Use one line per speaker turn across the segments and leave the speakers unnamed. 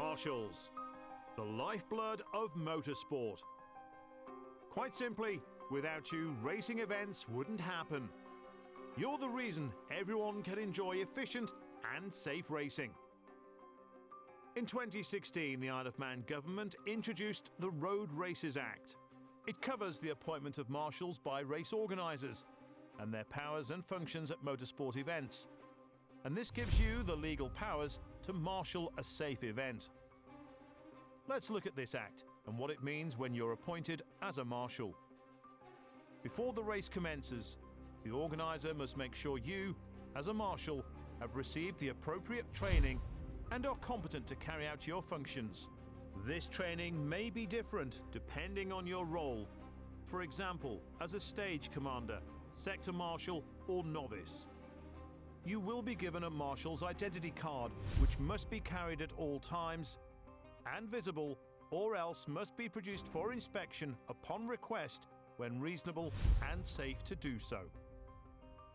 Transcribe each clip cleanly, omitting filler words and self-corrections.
Marshals, the lifeblood of motorsport. Quite simply, without you, racing events wouldn't happen. You're the reason everyone can enjoy efficient and safe racing. In 2016, the Isle of Man government introduced the Road Races Act. It covers the appointment of marshals by race organisers and their powers and functions at motorsport events. And this gives you the legal powers to marshal a safe event. Let's look at this act and what it means when you're appointed as a marshal. Before the race commences, the organiser must make sure you, as a marshal, have received the appropriate training and are competent to carry out your functions. This training may be different depending on your role. For example, as a stage commander, sector marshal or novice. You will be given a marshal's identity card, which must be carried at all times and visible, or else must be produced for inspection upon request when reasonable and safe to do so.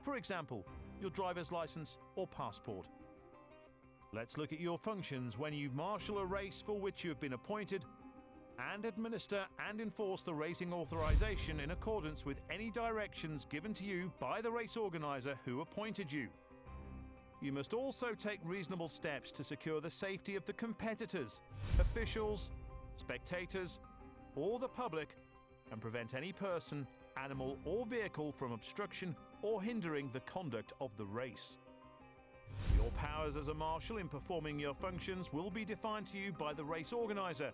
For example, your driver's license or passport. Let's look at your functions when you marshal a race for which you have been appointed and administer and enforce the racing authorization in accordance with any directions given to you by the race organizer who appointed you. You must also take reasonable steps to secure the safety of the competitors, officials, spectators, or the public, and prevent any person, animal, or vehicle from obstruction or hindering the conduct of the race. Your powers as a marshal in performing your functions will be defined to you by the race organizer.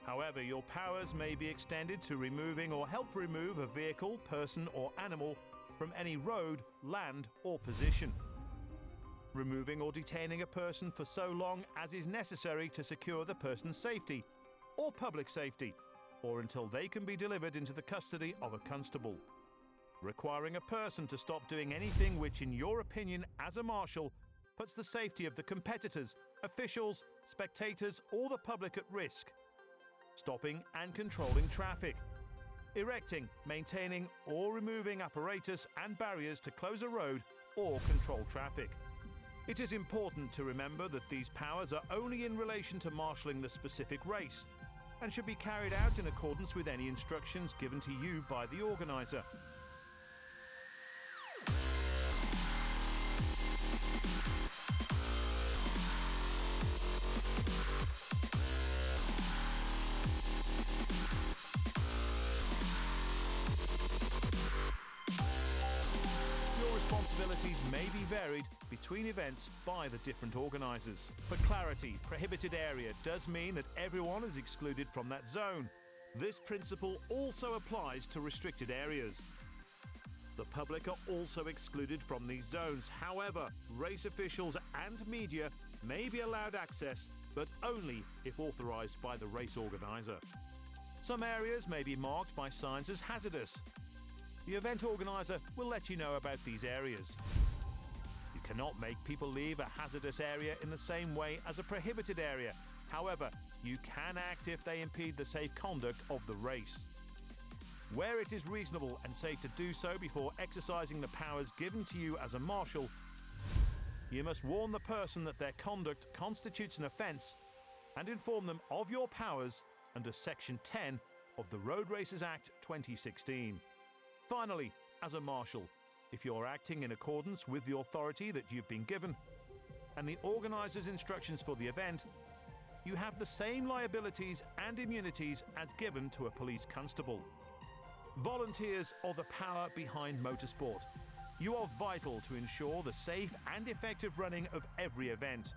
However, your powers may be extended to removing or help remove a vehicle, person, or animal from any road, land, or position. Removing or detaining a person for so long as is necessary to secure the person's safety or public safety, or until they can be delivered into the custody of a constable. Requiring a person to stop doing anything which, in your opinion as a marshal, puts the safety of the competitors, officials, spectators, or the public at risk. Stopping and controlling traffic. Erecting, maintaining, or removing apparatus and barriers to close a road or control traffic. It is important to remember that these powers are only in relation to marshalling the specific race and should be carried out in accordance with any instructions given to you by the organizer. Responsibilities may be varied between events by the different organisers. For clarity, prohibited area does mean that everyone is excluded from that zone. This principle also applies to restricted areas. The public are also excluded from these zones. However, race officials and media may be allowed access, but only if authorised by the race organiser. Some areas may be marked by signs as hazardous. The event organiser will let you know about these areas. You cannot make people leave a hazardous area in the same way as a prohibited area. However, you can act if they impede the safe conduct of the race. Where it is reasonable and safe to do so before exercising the powers given to you as a marshal, you must warn the person that their conduct constitutes an offence and inform them of your powers under Section 10 of the Road Races Act 2016. Finally, as a marshal, if you're acting in accordance with the authority that you've been given and the organiser's instructions for the event, you have the same liabilities and immunities as given to a police constable. Volunteers are the power behind motorsport. You are vital to ensure the safe and effective running of every event.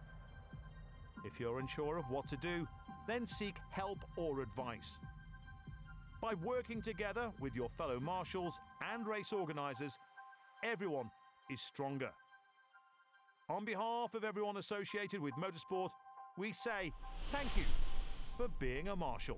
If you're unsure of what to do, then seek help or advice. By working together with your fellow marshals and race organisers, everyone is stronger. On behalf of everyone associated with motorsport, we say thank you for being a marshal.